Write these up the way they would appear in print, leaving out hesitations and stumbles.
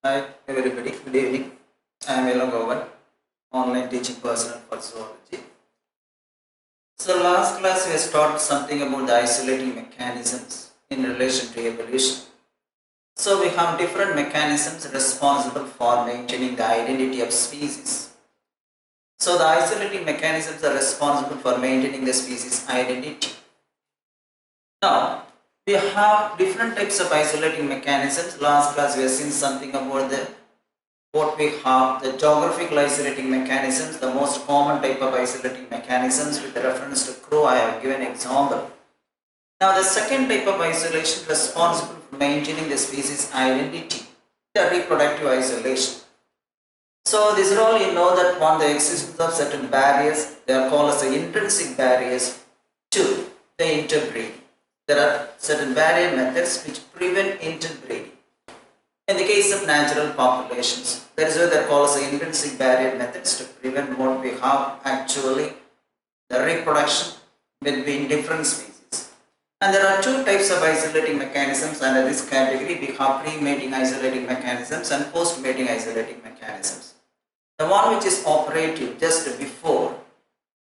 Hi everybody, good evening. I am Ilangovan, online teaching personnel for zoology. So last class we started something about the isolating mechanisms in relation to evolution. So we have different mechanisms responsible for maintaining the identity of species. So the isolating mechanisms are responsible for maintaining the species identity. Now, we have different types of isolating mechanisms. Last class we have seen something about what we have, the geographical isolating mechanisms, the most common type of isolating mechanisms. With reference to crow, I have given example. Now the second type of isolation responsible for maintaining the species identity, the reproductive isolation. So these are all you know that one, the existence of certain barriers, they are called as the intrinsic barriers to the interbreeding. There are certain barrier methods which prevent interbreeding. In the case of natural populations, that is why they are called as the intrinsic barrier methods to prevent what we have actually the reproduction between different species. And there are two types of isolating mechanisms under this category. We have pre-mating isolating mechanisms and post-mating isolating mechanisms. The one which is operative just before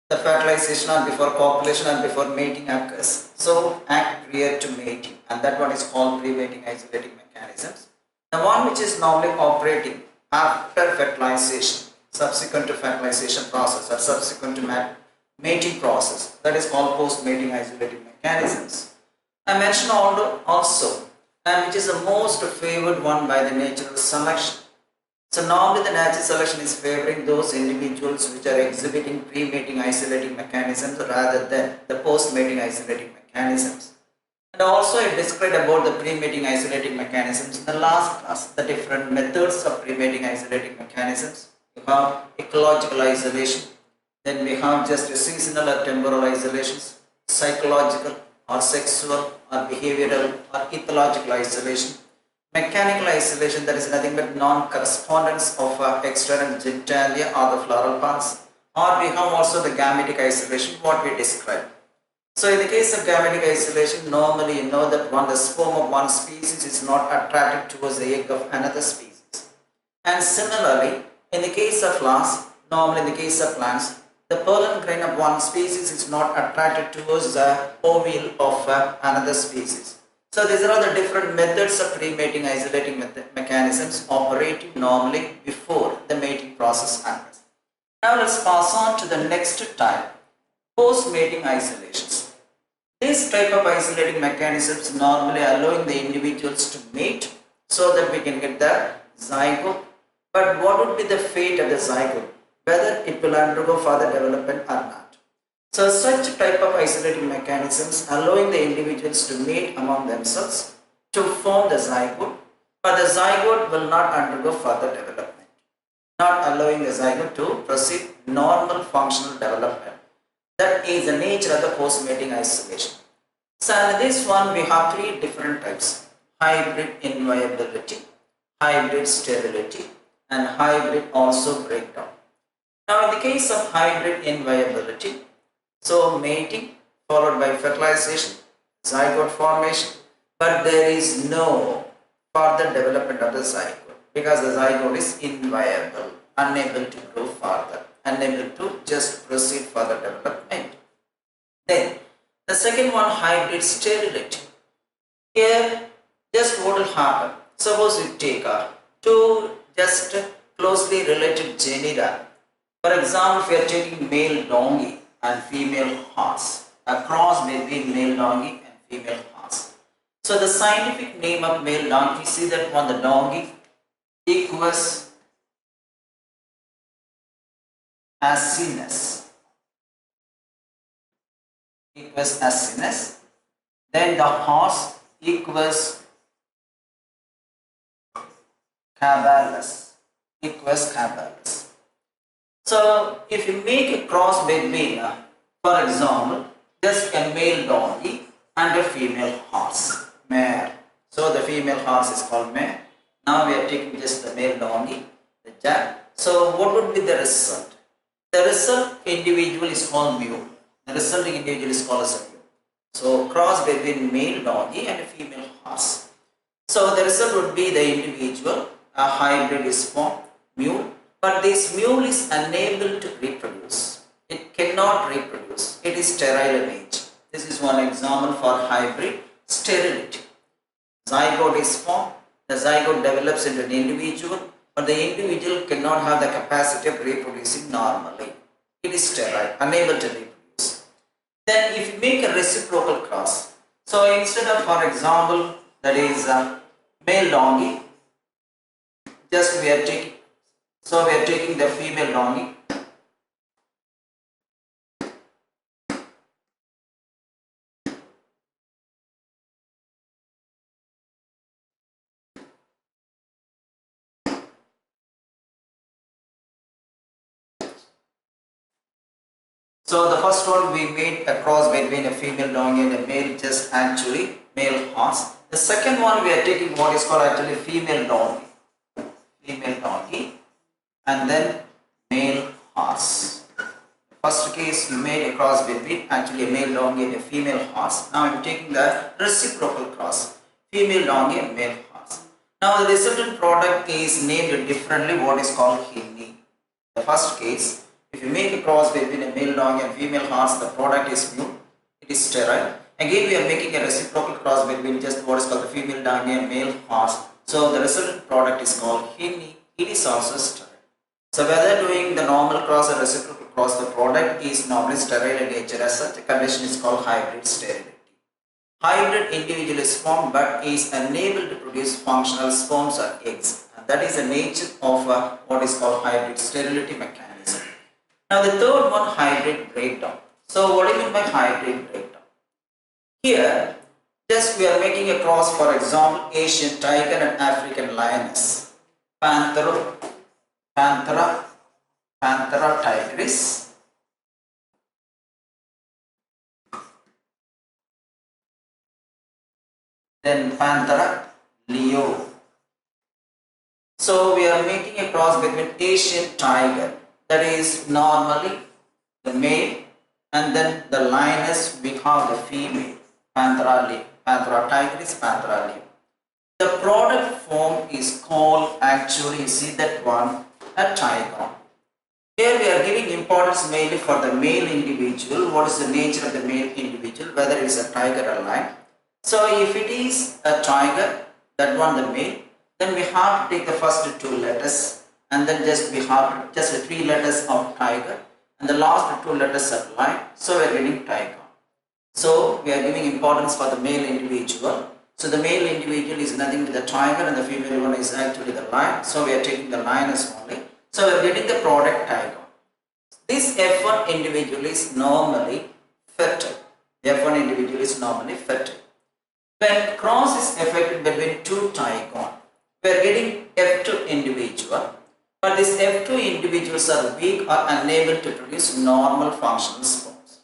the fertilization or before copulation or before mating occurs. So act prior to mating, and that one is called pre-mating isolating mechanisms. The one which is normally operating after fertilization, subsequent to fertilization process or subsequent to mating process, that is called post-mating isolating mechanisms. I mentioned also, and which is the most favored one by the natural selection. So normally the natural selection is favoring those individuals which are exhibiting pre-mating isolating mechanisms rather than the post-mating isolating mechanisms. And also I described about the pre-mating isolating mechanisms in the last class, the different methods of pre-mating isolating mechanisms. You have ecological isolation, then we have just seasonal or temporal isolations, psychological or sexual or behavioral or ethological isolation. Mechanical isolation, that is nothing but non-correspondence of external genitalia or the floral parts, or we have also the gametic isolation, what we described. So in the case of gametic isolation, normally you know that the sperm of one species is not attracted towards the egg of another species. And similarly, in the case of flowers, normally in the case of plants, the pollen grain of one species is not attracted towards the ovule of another species. So these are all the different methods of pre-mating isolating mechanisms operating normally before the mating process occurs. Now let's pass on to the next type, post-mating isolations. This type of isolating mechanisms normally allowing the individuals to mate so that we can get the zygote. But what would be the fate of the zygote? Whether it will undergo further development or not. So such type of isolating mechanisms allowing the individuals to mate among themselves to form the zygote, but the zygote will not undergo further development, not allowing the zygote to proceed normal functional development. That is the nature of the post-mating isolation. So in this one we have three different types: hybrid inviability, hybrid sterility, and hybrid also breakdown. Now in the case of hybrid inviability, so mating followed by fertilization, zygote formation, but there is no further development of the zygote because the zygote is inviable, unable to grow further, unable to just proceed further development. Then the second one, hybrid sterility. Here just what will happen? Suppose you take two just closely related genera. For example, if you are taking male donkey and female horse, a cross between male donkey and female horse. So the scientific name of male donkey, see that one, the donkey equus asinus, equus asinus. Then the horse equus caballus, equus caballus. So if you make a cross between, for example, just a male donkey and a female horse, mare. So the female horse is called mare. Now we are taking just the male donkey, the jack. So what would be the result? The result individual is called mule. The resulting individual is called as a mule. So cross between male donkey and a female horse. So the result would be the individual a hybrid is formed, mule, but this mule is unable to reproduce. It cannot reproduce. It is sterile in nature. This is one example for hybrid sterility. Zygote is formed. The zygote develops into an individual, but the individual cannot have the capacity of reproducing normally. It is sterile, unable to reproduce. Then if you make a reciprocal cross, so instead of, for example, that is male donkey, just we are taking the female donkey. So the first one we made a cross between a female donkey and a male, just actually male horse. The second one we are taking what is called actually female donkey and then male horse. First case we made a cross between actually a male donkey and a female horse. Now I am taking the reciprocal cross, female donkey and male horse. Now the resultant product is named differently, what is called Hindi. The first case, if you make a cross between a male donkey and female horse, the product is mule, it is sterile. Again we are making a reciprocal cross between just what is called the female donkey and male horse. So the resultant product is called Hindi, it is also sterile. So whether doing the normal cross or reciprocal cross, the product is normally sterile in nature. As such, a condition is called hybrid sterility. Hybrid individual is formed but is unable to produce functional sperms or eggs. And that is the nature of what is called hybrid sterility mechanism. Now the third one, hybrid breakdown. So what do you mean by hybrid breakdown? Here, just we are making a cross, for example, Asian tiger and African lioness. Panthera tigris. Then Panthera leo. So we are making a cross between Asian tiger, that is normally the male, and then the lioness we have the female, Panthera tigris, Panthera leo. The product form is called, actually you see that one, a trigon. Here we are giving importance mainly for the male individual. What is the nature of the male individual, whether it is a tiger or lion. So if it is a tiger, that one the male, then we have to take the first two letters and then just we have just the three letters of tiger and the last two letters of lion. So we are getting tiger. So we are giving importance for the male individual. So the male individual is nothing but the tiger and the female one is actually the lion. So we are taking the lioness only. So we are getting the product tiger. This F1 individual is normally fertile. The F1 individual is normally fertile. When cross is effected between two tigon, we are getting F2 individual. But these F2 individuals are weak or unable to produce normal functional sperms.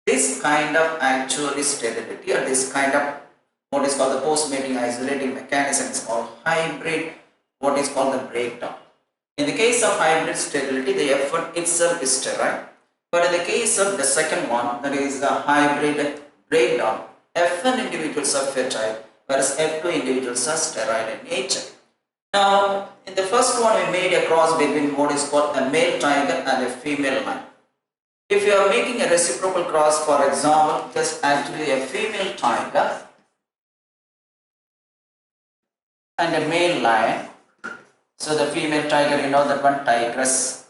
This kind of actually sterility, or this kind of what is called the post-mating isolating mechanism is called hybrid, what is called the breakdown. In the case of hybrid sterility, the F1 itself is sterile. But in the case of the second one, that is the hybrid breakdown, F1 individuals are fertile, whereas F2 individuals are sterile in nature. Now, in the first one, we made a cross between what is called a male tiger and a female lion. If you are making a reciprocal cross, for example, just actually a female tiger and a male lion. So the female tiger, you know that one, tigress.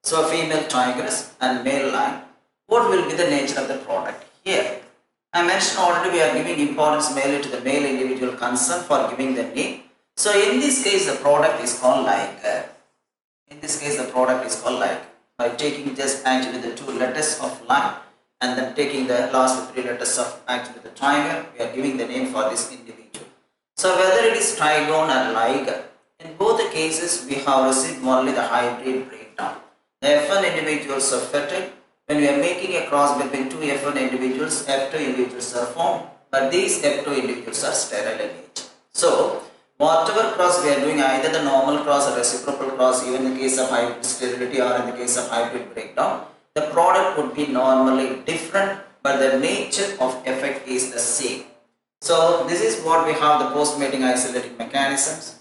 So female tigress and male lion. What will be the nature of the product here? I mentioned already we are giving importance mainly to the male individual concerned for giving the name. So in this case the product is called liger. In this case the product is called liger. By taking just actually the two letters of lion and then taking the last three letters of actually the tiger, we are giving the name for this individual. So whether it is trigon or liger, in both the cases we have received only the hybrid breakdown. The F1 individuals are fertile. When we are making a cross between two F1 individuals, F2 individuals are formed, but these F2 individuals are sterile in nature. So, whatever cross we are doing, either the normal cross or reciprocal cross, even in the case of hybrid sterility or in the case of hybrid breakdown, the product would be normally different, but the nature of effect is the same. So this is what we have, the post-mating isolating mechanisms.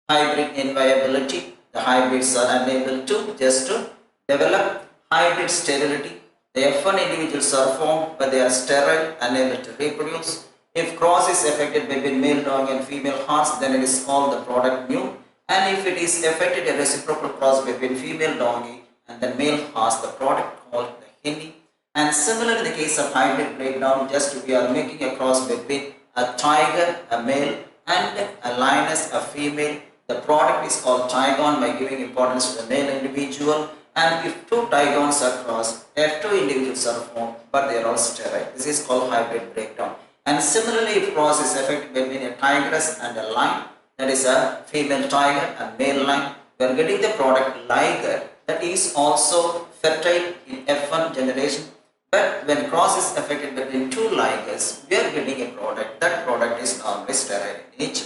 Hybrid inviability. The hybrids are unable to just to develop. Hybrid sterility. The F1 individuals are formed but they are sterile, unable to reproduce. If cross is affected between male dog and female horse, then it is called the product new. And if it is affected a reciprocal cross between female donkey and the male horse, the product called the hindi. And similar in the case of hybrid breakdown, just we are making a cross between a tiger, a male, and a lioness, a female. The product is called tigon by giving importance to the male individual. And if two tigons are crossed, F2 individuals are formed, but they are all sterile. This is called hybrid breakdown. And similarly, if cross is affected between a tigress and a lion, that is a female tiger and male lion, we are getting the product liger, that is also fertile in F1 generation. But when cross is affected between two ligers, we are getting a product. That product is normally sterile in nature.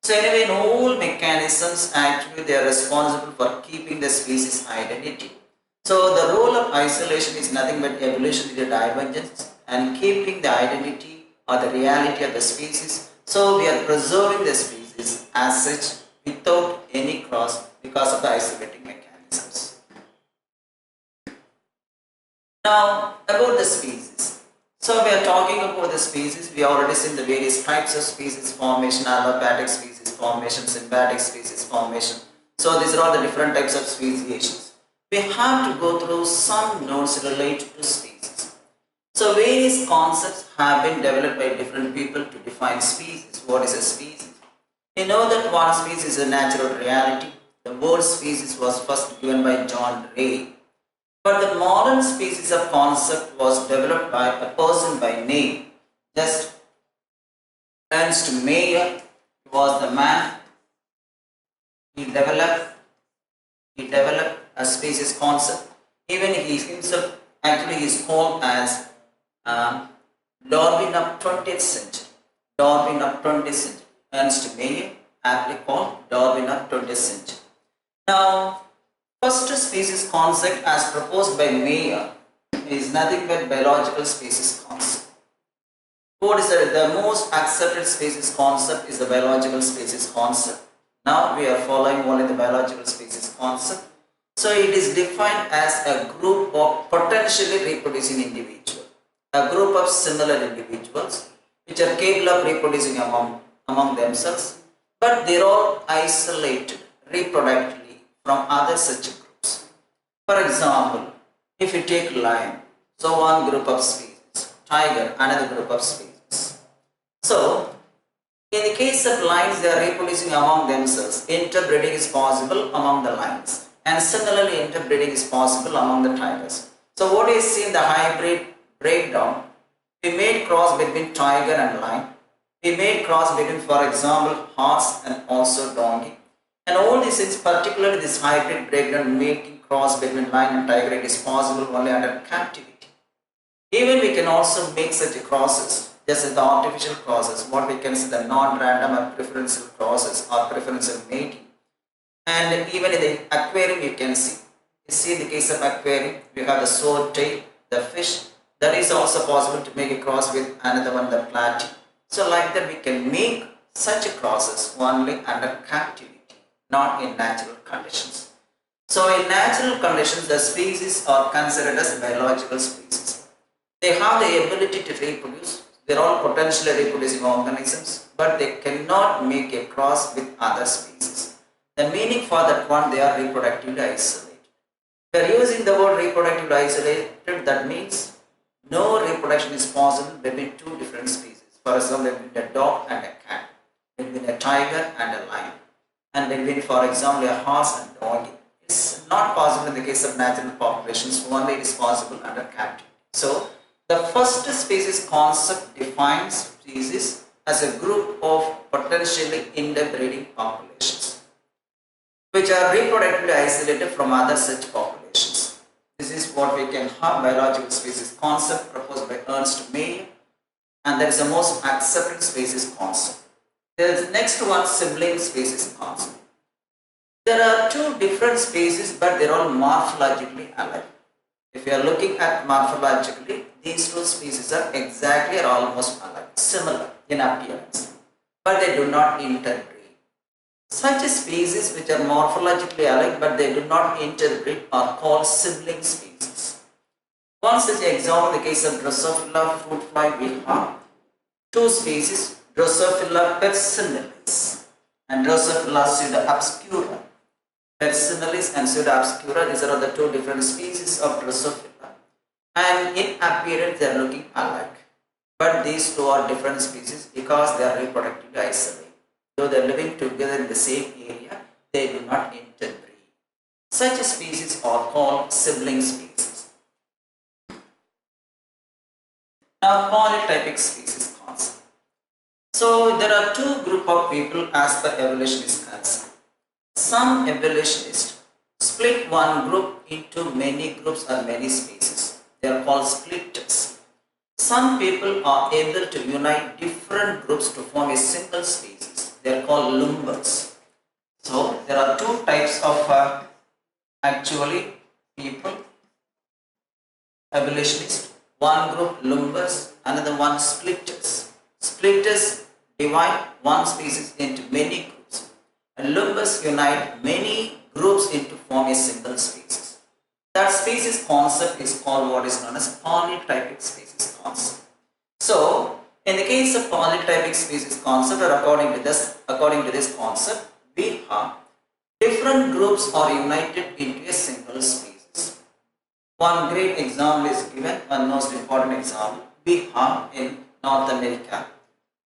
So anyway, in all mechanisms, actually they are responsible for keeping the species identity. So the role of isolation is nothing but evolutionary divergence and keeping the identity or the reality of the species. So we are preserving the species as such without any cross because of the isolating mechanisms. Now about the species. So we are talking about the species. We already seen the various types of species formation, allopathic species formation, symbiotic species formation. So these are all the different types of speciations. We have to go through some notes related to species. So various concepts have been developed by different people to define species. What is a species? You know that one species is a natural reality. The word species was first given by John Ray. But the modern species of concept was developed by a person by name. Just Ernst Mayr was the man. He developed a species concept. Even he himself actually is called as Darwin of 20th century. Darwin of 20th century. Ernst Mayr, aptly called Darwin of 20th century. Now, first species concept as proposed by Mayr is nothing but biological species concept. What is the most accepted species concept is the biological species concept. Now we are following only the biological species concept. So it is defined as a group of potentially reproducing individuals, a group of similar individuals which are capable of reproducing among themselves, but they are all isolated reproductively from other such groups. For example, if you take lion, so one group of species, tiger, another group of species. So in the case of lions, they are reproducing among themselves. Interbreeding is possible among the lions. And similarly, interbreeding is possible among the tigers. So what is seen the hybrid breakdown? We made cross between tiger and lion. We made cross between, for example, horse and also donkey. And all these things, particularly this hybrid breakdown, making cross between lion and tiger, it is possible only under captivity. Even we can also make such crosses, just as the artificial crosses, what we can see the non-random or preferential crosses or preferential mating. And even in the aquarium you can see. You see in the case of aquarium, we have the swordtail, the fish. That is also possible to make a cross with another one, the platy. So like that we can make such crosses only under captivity, not in natural conditions. So in natural conditions, the species are considered as biological species. They have the ability to reproduce. They are all potentially reproducing organisms, but they cannot make a cross with other species. The meaning for that one, they are reproductively isolated. We are using the word reproductively isolated, that means no reproduction is possible between two different species. For example, between a dog and a cat, between a tiger and a lion, and between, for example, a horse and donkey. It's not possible in the case of natural populations, only it is possible under captivity. So the first species concept defines species as a group of potentially interbreeding populations, which are reproductively isolated from other such populations. This is what we can have biological species concept proposed by Ernst Mayr, and that is the most accepted species concept. There is next one, sibling species concept. There are two different species, but they are all morphologically alike. If you are looking at morphologically, these two species are exactly or almost alike. similar in appearance, but they do not interbreed. Such species which are morphologically alike but they do not interbreed are called sibling species. One such example, in the case of Drosophila fruit fly, we have two species, Drosophila persimilis and Drosophila pseudo-obscura. Persimilis and pseudo-obscura, these are the two different species of Drosophila, and in appearance they are looking alike. But these two are different species because they are reproductively isolated. Though they are living together in the same area, they do not interbreed. Such species are called sibling species. Now, polytypic species concept. So, there are two groups of people as per evolutionist concept. Some evolutionists split one group into many groups or many species. They are called splitters. Some people are able to unite different groups to form a single species. They are called lumbers. So there are two types of actually people, evolutionists. One group lumbers, another one splitters. Splitters divide one species into many groups, and lumbers unite many groups into form a single species. That species concept is called what is known as polytypic species concept. So, in the case of polytypic species concept, or according to this concept, we have different groups are united into a single species. One great example is given, one most important example we have in North America,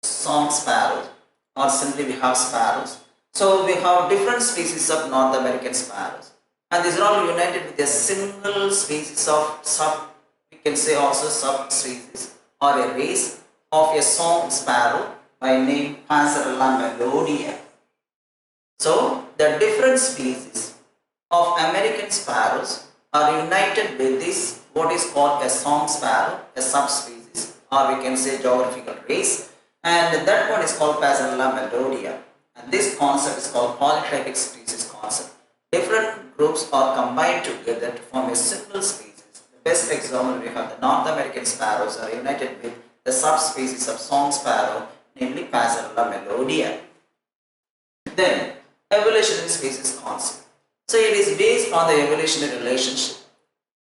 song sparrows, or simply we have sparrows. So we have different species of North American sparrows, and these are all united with a single species of we can say also subspecies or a race of a song sparrow by name Passerella melodia. So the different species of American sparrows are united with this what is called a song sparrow, a subspecies, or we can say geographical race, and that one is called Passerella melodia. And this concept is called polytypic species concept. Different groups are combined together to form a single species. The best example we have the North American sparrows are united with the subspecies of song sparrow, namely Passerella melodia. Then evolutionary species concept. So it is based on the evolutionary relationship,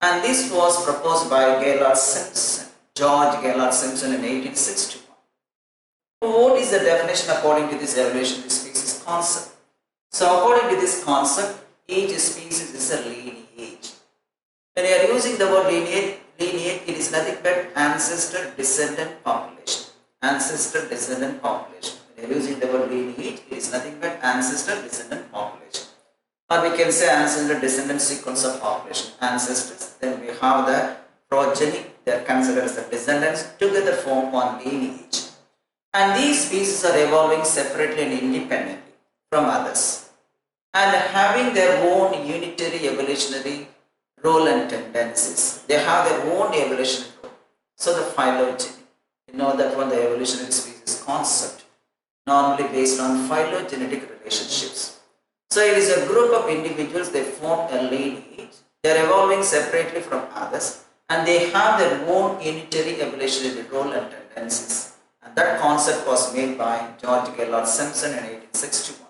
and this was proposed by Gaylord Simpson, George Gaylord Simpson in 1861. What is the definition according to this evolutionary species concept? So according to this concept, each species is a lineage. When you are using the word lineage, it is nothing but ancestor-descendant population. Ancestor-descendant population. When you are using the word lineage, it is nothing but ancestor-descendant population. Or we can say ancestor-descendant sequence of population. Ancestors, then we have the progeny, they are considered as the descendants, together form one lineage. And these species are evolving separately and independently from others, and having their own unitary evolutionary role and tendencies. They have their own evolutionary role. So the phylogeny, you know that one, the evolutionary species concept, normally based on phylogenetic relationships. So it is a group of individuals, they form a lineage, they are evolving separately from others, and they have their own unitary evolutionary role and tendencies. And that concept was made by George Gaylord Simpson in 1861.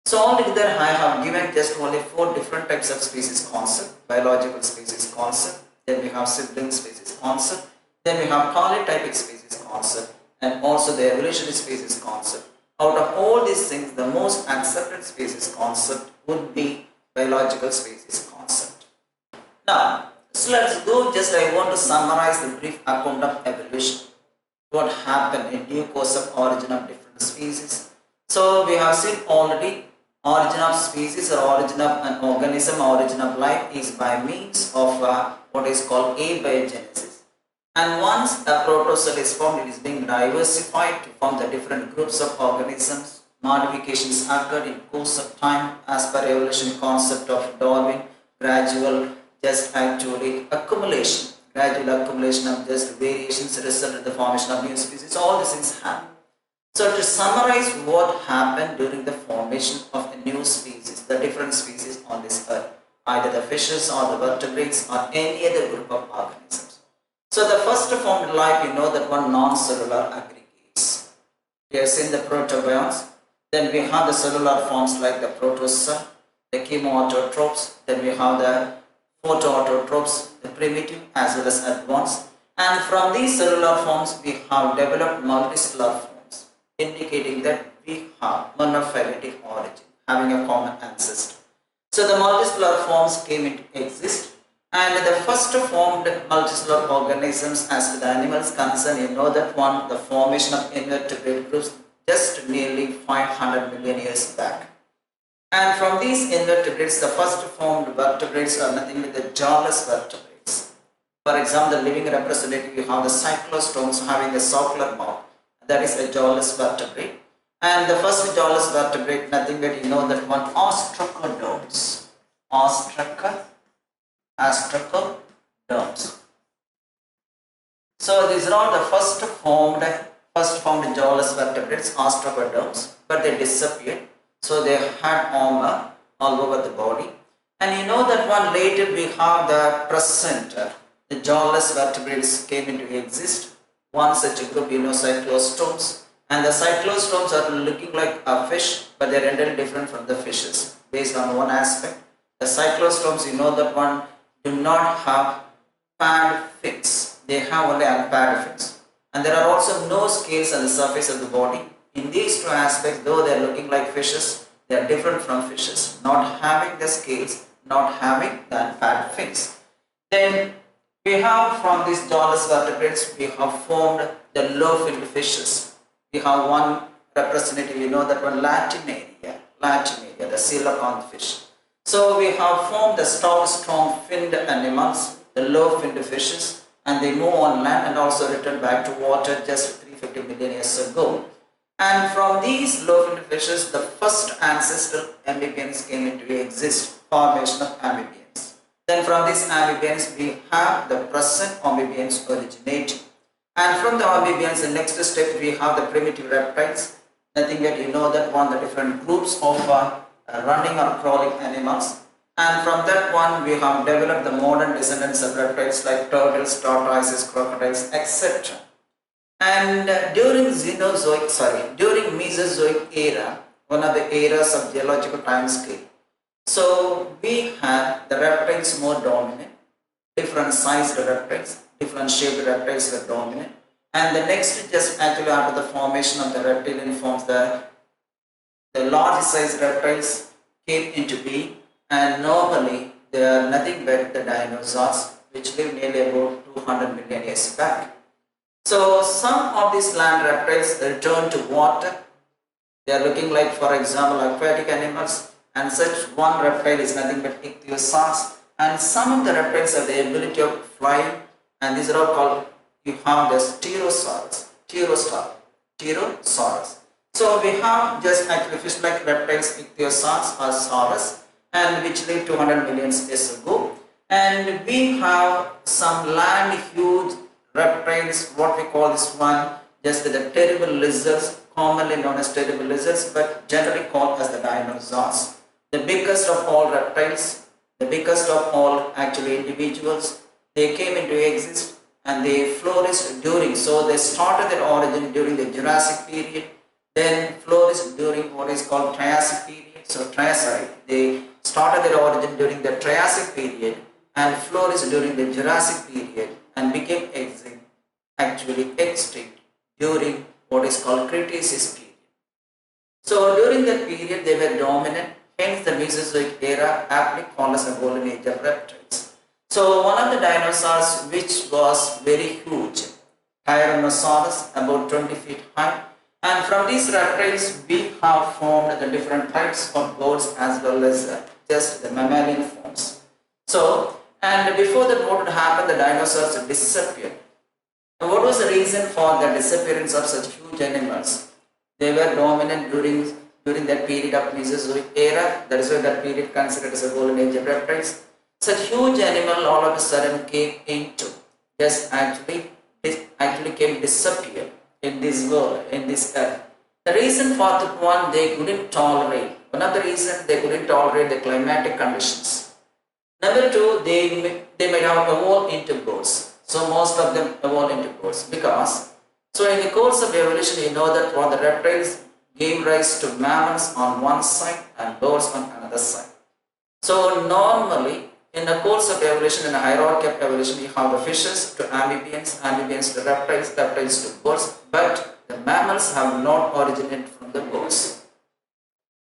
So altogether I have given just only 4 different types of species concept: biological species concept, then we have sibling species concept, then we have polytypic species concept, and also the evolutionary species concept. Out of all these things, the most accepted species concept would be biological species concept. Now, so let's go, just I want to summarize the brief account of evolution. What happened in due course of origin of different species. So we have seen already, origin of species or origin of an organism, origin of life is by means of what is called abiogenesis. And once a protocell is formed, it is being diversified to form the different groups of organisms. Modifications occurred in course of time as per evolution concept of Darwin, gradual just actually accumulation. Gradual accumulation of just variations result in the formation of new species. All these things happen. So to summarize what happened during the formation of a new species, the different species on this earth, either the fishes or the vertebrates or any other group of organisms. So the first formed life, you know that one non-cellular aggregate. We have seen the protobions. Then we have the cellular forms like the protocell, the chemoautotrophs. Then we have the photoautotrophs, the primitive as well as advanced. And from these cellular forms, we have developed multicellular forms, indicating that we have monophyletic origin, having a common ancestor. So the multicellular forms came into exist. And the first formed multicellular organisms, as to the animals concerned, you know that one, the formation of invertebrate groups just nearly 500 million years back. And from these invertebrates, the first formed vertebrates are nothing but the jawless vertebrates. For example, the living representative, you have the cyclostomes having a circular mouth. That is a jawless vertebrate. And the first jawless vertebrate, nothing but you know that one, ostracoderms. Ostracoderms. So these are all the first formed jawless vertebrates, ostracoderms, but they disappeared. So they had armor all over the body. And you know that one, later we have the placenta. The jawless vertebrates came into exist. One such a group, you know, cyclostomes. And the cyclostomes are looking like a fish, but they are entirely different from the fishes based on one aspect. The cyclostomes, you know that one, do not have paired fins. They have only unpaired fins. And there are also no scales on the surface of the body. In these two aspects, though they are looking like fishes, they are different from fishes, not having the scales, not having the unpaired fins. Then we have from these jawless vertebrates, we have formed the low-finned fishes. We have one representative, you know that one, Latinaria, the coelacanth fish. So we have formed the strong finned animals, the low-finned fishes, and they move on land and also return back to water just 350 million years ago. And from these low-finned fishes, the first ancestral amphibians came into exist, formation of amphibians. Then from these amphibians, we have the present amphibians originating. And from the amphibians, the next step, we have the primitive reptiles. Nothing that you know that one, the different groups of running or crawling animals. And from that one, we have developed the modern descendants of reptiles like turtles, tortoises, crocodiles, etc. And during Mesozoic era, one of the eras of geological time scale, so we had the reptiles more dominant, different sized reptiles, different shaped reptiles were dominant. And the next, just actually after the formation of the reptilian forms, the large sized reptiles came into being, and normally they are nothing but the dinosaurs, which lived nearly about 200 million years back. So some of these land reptiles return to water. They are looking like, for example, aquatic animals, and such one reptile is nothing but ichthyosaurs. And some of the reptiles have the ability of flying, and these are all called, you have the pterosaurs. So we have just actually fish-like reptiles, ichthyosaurs or saurus, and which lived 200 million years ago. And we have some land huge reptiles, what we call this one, just the terrible lizards, commonly known as terrible lizards, but generally called as the dinosaurs. The biggest of all reptiles, the biggest of all actually individuals, they came into existence and they flourished during, so they started their origin during the Jurassic period, then flourished during what is called Triassic period. So they started their origin during the Triassic period and flourished during the Jurassic period and became extinct during what is called Cretaceous period. So during that period they were dominant, hence the Mesozoic era aptly called as the golden age of reptiles. So one of the dinosaurs which was very huge, Tyrannosaurus, about 20 feet high, and from these reptiles we have formed the different types of birds as well as just the mammalian forms. So, and before that what would happen, the dinosaurs disappeared. And what was the reason for the disappearance of such huge animals? They were dominant during that period of Mesozoic era. That is why that period considered as a golden age of reptiles. Such huge animal all of a sudden came into, just actually came disappear in this world, in this earth. The reason for that one, they couldn't tolerate. One of the reasons they couldn't tolerate the climatic conditions. Number two, they might have evolved into birds. So most of them evolved into birds because So in the course of evolution, you know that the reptiles gave rise to mammals on one side and birds on another side. So normally, in the course of evolution, in a hierarchy of evolution, you have the fishes to amphibians, amphibians to reptiles, reptiles to birds, but the mammals have not originated from the birds.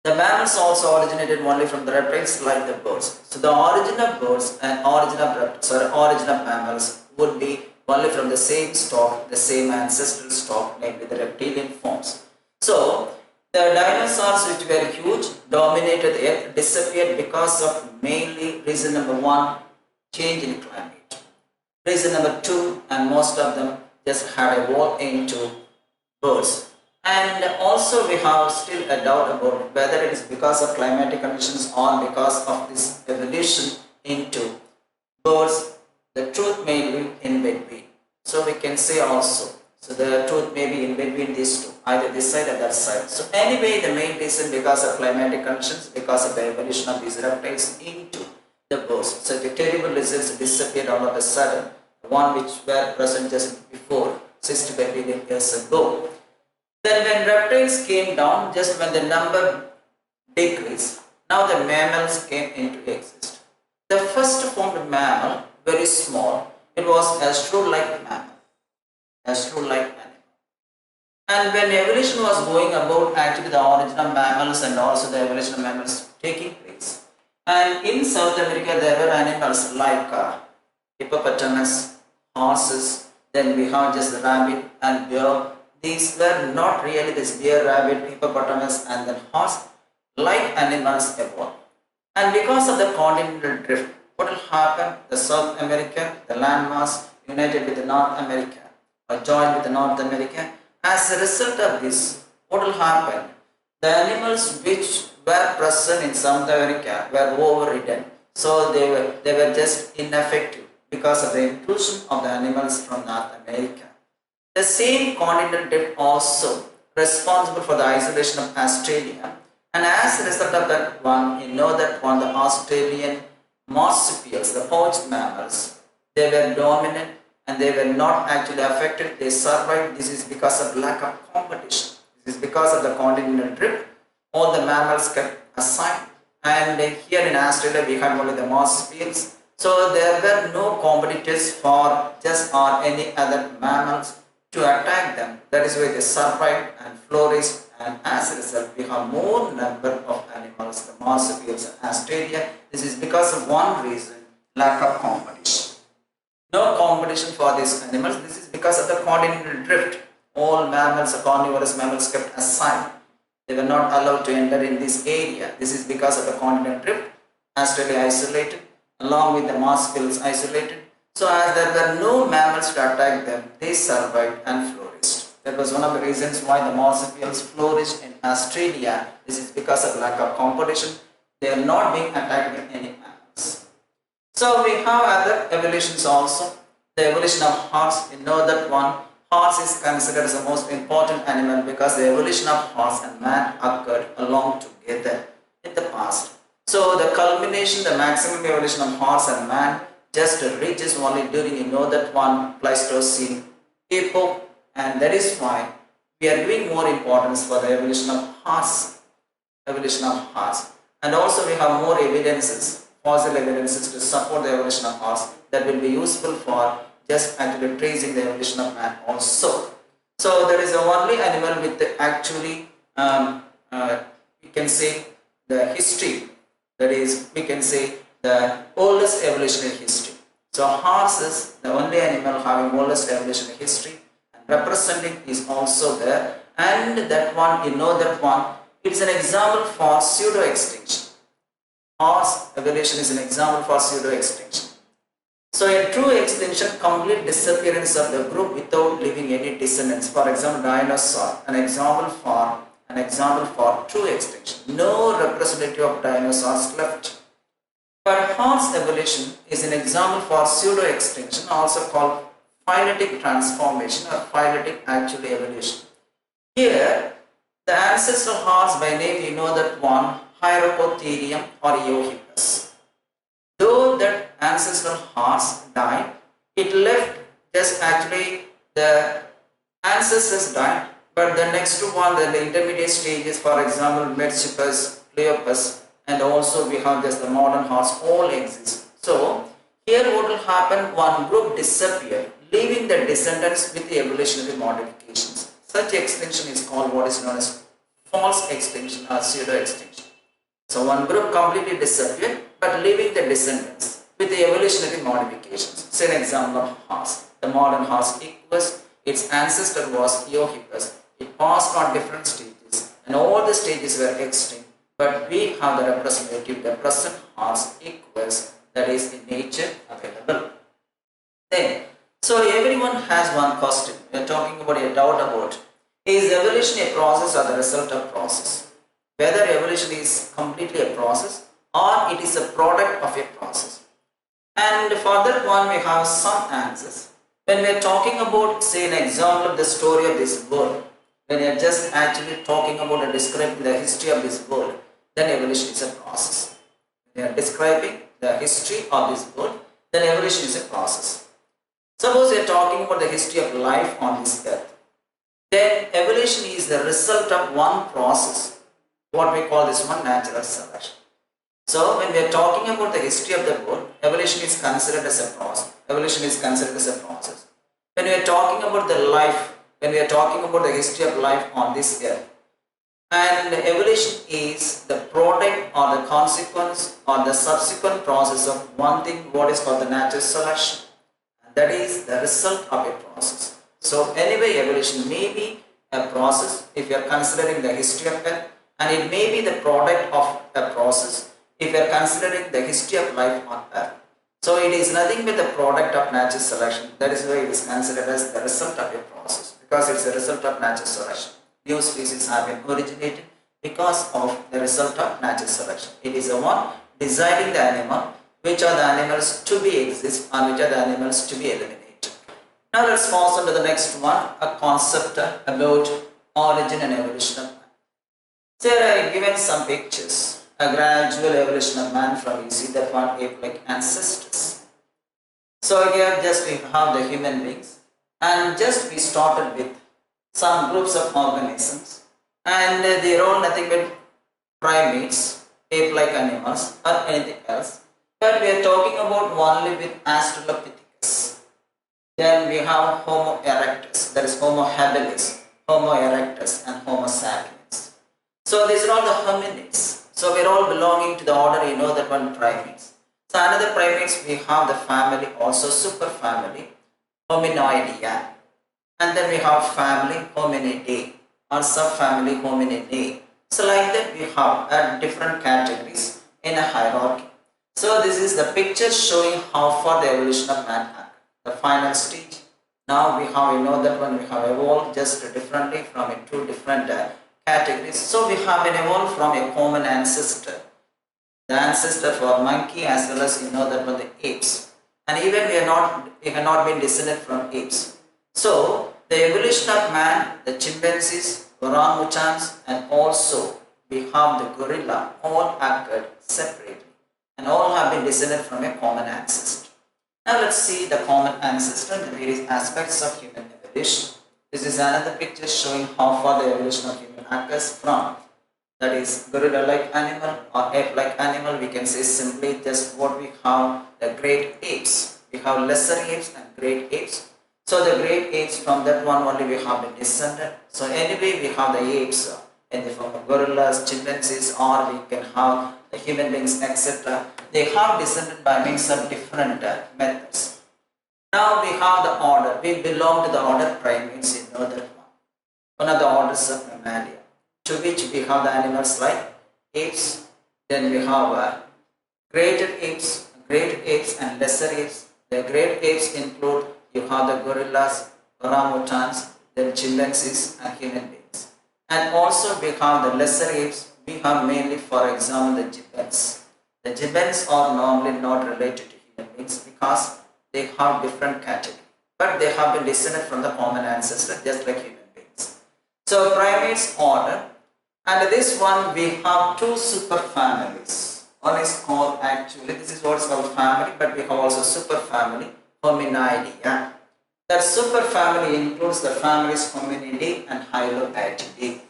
The mammals also originated only from the reptiles like the birds. So the origin of birds and origin of reptiles or origin of mammals would be only from the same stock, the same ancestral stock, namely the reptilian forms. So the dinosaurs which were huge, dominated the earth, disappeared because of mainly reason number 1, change in climate. Reason number 2, and most of them just had evolved into birds. And also we have still a doubt about whether it is because of climatic conditions or because of this evolution into birds. The truth may be in between. So we can say also, so the truth may be in between these two, either this side or that side. So anyway, the main reason because of climatic conditions, because of the evolution of these reptiles into the birds. So the terrible lizards disappeared all of a sudden, the one which were present just before 65 billion years ago. Then when reptiles came down, just when the number decreased, now the mammals came into existence. The first formed mammal, very small, it was a shrew-like mammal, a shrew-like animal. And when evolution was going about, actually the origin of mammals and also the evolution of mammals taking place. And in South America, there were animals like hippopotamus, horses, then we have just the rabbit and bear. These were not really this deer, rabbit, hippopotamus and then horse like animals evolved. And because of the continental drift, what will happen? The South America, the landmass united with the North America or joined with the North America. As a result of this, what will happen? The animals which were present in South America were overridden. So they were just ineffective because of the inclusion of the animals from North America. The same continental drift also responsible for the isolation of Australia, and as a result of that one, you know that one, the Australian marsupials, the poached mammals, they were dominant and they were not actually affected. They survived. This is because of lack of competition. This is because of the continental drift. All the mammals kept aside, and here in Australia we have only the marsupials. So there were no competitors for just or any other mammals to attack them. That is why they survived and flourished, and as a result we have more number of animals, the marsupials in Australia. This is because of one reason, lack of competition. No competition for these animals. This is because of the continental drift. All mammals, carnivorous mammals kept aside. They were not allowed to enter in this area. This is because of the continental drift. Australia isolated, along with the marsupials isolated. So as there were no mammals to attack them, they survived and flourished. That was one of the reasons why the marsupials flourished in Australia. This is because of lack of competition. They are not being attacked by any mammals. So we have other evolutions also. The evolution of horse, you know that one. Horse is considered as the most important animal because the evolution of horse and man occurred along together in the past. So the culmination, the maximum evolution of horse and man just reaches only during, you know that one, Pleistocene epoch, and that is why we are giving more importance for the evolution of horse. And also we have more evidences, fossil evidences to support the evolution of horse that will be useful for just actually tracing the evolution of man also. So there is a only animal with the actually we can say the history, that is we can say the oldest evolutionary history. So horse is the only animal having oldest evolutionary history, and representing is also there, and that one, you know that one, it's an example for pseudo extinction. Horse evolution is an example for pseudo extinction. So a true extinction, complete disappearance of the group without leaving any descendants. For example, dinosaur, an example for true extinction. No representative of dinosaurs left. But horse evolution is an example for pseudo extinction, also called phyletic transformation or phyletic actually evolution. Here, the ancestral horse by name, you know that one, Hyracotherium or Eohippus. Though that ancestral horse died, it left just actually the ancestors died, but the next one, the intermediate stages, for example, Medsipus, Cleopas, and also we have just the modern horse, all exist. So here what will happen, one group disappear, leaving the descendants with the evolutionary modifications. Such extinction is called what is known as false extinction or pseudo extinction. So one group completely disappeared, but leaving the descendants with the evolutionary modifications. Say an example of horse. The modern horse Equus, its ancestor was Eohippus. It passed on different stages, and all the stages were extinct. But we have the representative, the present horse Equus, that is in nature available. Then, so everyone has one question. We are talking about a doubt about, is evolution a process or the result of process? Whether evolution is completely a process or it is a product of a process. And for that one we have some answers. When we are talking about, say, an example of the story of this world, when we are just actually talking about and describing the history of this world, then evolution is a process. When we are describing the history of this world, then evolution is a process. Suppose we are talking about the history of life on this earth, then evolution is the result of one process, what we call this one natural selection. So when we are talking about the history of the world, evolution is considered as a process. Evolution is considered as a process. When we are talking about the life, when we are talking about the history of life on this earth, and evolution is the product or the consequence or the subsequent process of one thing, what is called the natural selection. And that is the result of a process. So anyway, evolution may be a process if you are considering the history of earth, and it may be the product of a process if you are considering the history of life on earth. So it is nothing but the product of natural selection. That is why it is considered as the result of a process, because it is a result of natural selection. New species have been originated because of the result of natural selection. It is the one deciding the animal, which are the animals to be exist and which are the animals to be eliminated. Now let's pass on to the next one, a concept about origin and evolution of man. So here I have given some pictures, a gradual evolution of man from, you see that one, ape-like ancestors. So here just we have the human beings, and just we started with some groups of organisms, and they are all nothing but primates, ape-like animals or anything else. But we are talking about only with Australopithecus. Then we have Homo erectus, that is Homo habilis, Homo erectus and Homo sapiens. So these are all the hominids. So we are all belonging to the order, you know, that one, primates. So another primates, we have the family, also superfamily, Hominoidea. And then we have family Hominidae or subfamily Hominidae. So like that we have different categories in a hierarchy. So this is the picture showing how far the evolution of man happened. The final stage. Now we have, you know, that one, we have evolved just differently from two different categories. So we have been evolved from a common ancestor. The ancestor for monkey as well as, you know, that one, the apes. And even we have not been descended from apes. So the evolution of man, the chimpanzees, orangutans, and also we have the gorilla, all occurred separately and all have been descended from a common ancestor. Now let's see the common ancestor and the various aspects of human evolution. This is another picture showing how far the evolution of human occurs from, that is gorilla-like animal or ape-like animal. We can say simply just what we have, the great apes. We have lesser apes and great apes. So the great apes, from that one only we have been descended. So anyway we have the apes in the form of gorillas, chimpanzees, or we can have the human beings, etc. They have descended by means of different methods. Now we have the order. We belong to the order primates, you know that one of the orders of mammalia, to which we have the animals like apes. Then we have great apes and lesser apes. The great apes include, you have the gorillas, orangutans, then chimpanzees and human beings. And also we have the lesser apes. We have mainly, for example, the gibbons. The gibbons are normally not related to human beings because they have different category, but they have been descended from the common ancestor just like human beings. So primates order, and this one we have two superfamilies. One is called, actually this is what is called family, but we have also superfamily Hominoidea. That superfamily includes the families Hominidae and Hylobatidae.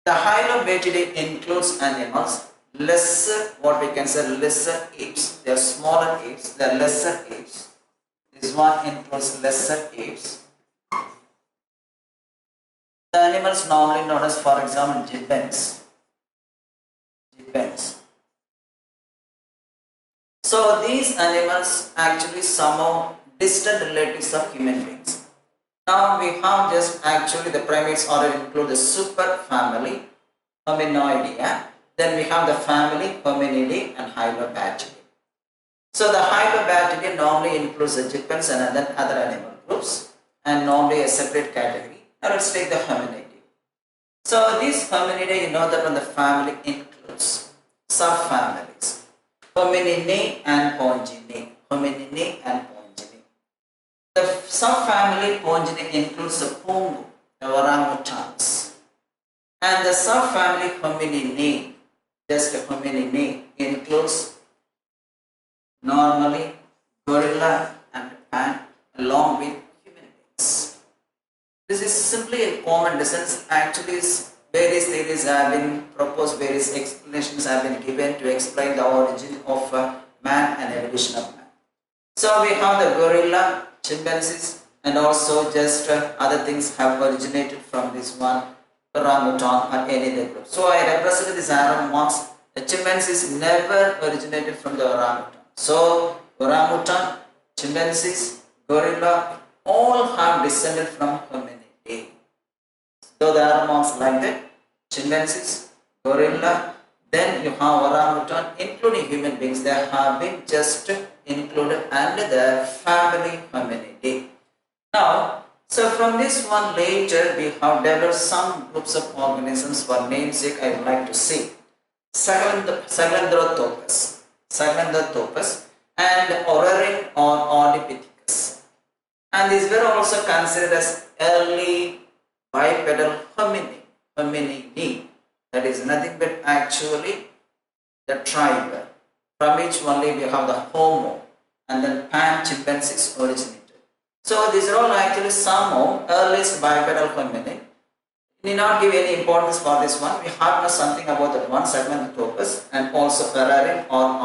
The Hylobatidae includes animals lesser, what we can say, lesser apes. They are smaller apes, they are lesser apes. This one includes lesser apes. The animals normally known as, for example, gibbons. So these animals actually somehow distant relatives of human beings. Now we have just actually the primates already include the super family Hominoidea. Then we have the family Hominidae and Hylobatidae. So the Hylobatidae normally includes the gibbons and other animal groups, and normally a separate category. Now let's take the Hominidae. So these Hominidae, you know that when the family includes subfamilies Homininae and Ponginae. Homininae and Ponginae. The subfamily Ponginae includes the Pongo, the orangutans. And the subfamily Homininae, just Homininae, includes normally gorilla and pan along with human beings. This is simply a common distance. Actually, various theories have been proposed, various explanations have been given to explain the origin of man and evolution of man. So we have the gorilla, chimpanzees, and also just other things have originated from this one orangutan or any other group. So I represent this arrow marks. The chimpanzees never originated from the orangutan. So orangutan, chimpanzees, gorilla, all have descended from Hominidae. So the arrow marks like that. Chimpanzees, gorilla, then you have orangutan, including human beings. They have been just included under the family Hominidae. Now, so from this one later we have developed some groups of organisms. For namesake I would like to say Sahelanthropus and Orarin or Ardipithecus. And these were also considered as early bipedal hominidae. That is nothing but actually the tribe from which only we have the Homo and then Pan chimpanzees originated. So these are all actually some earliest bipedal hominin. Need not give any importance for this one. We have to know something about that one, Sahelanthropus and also Ferrarin or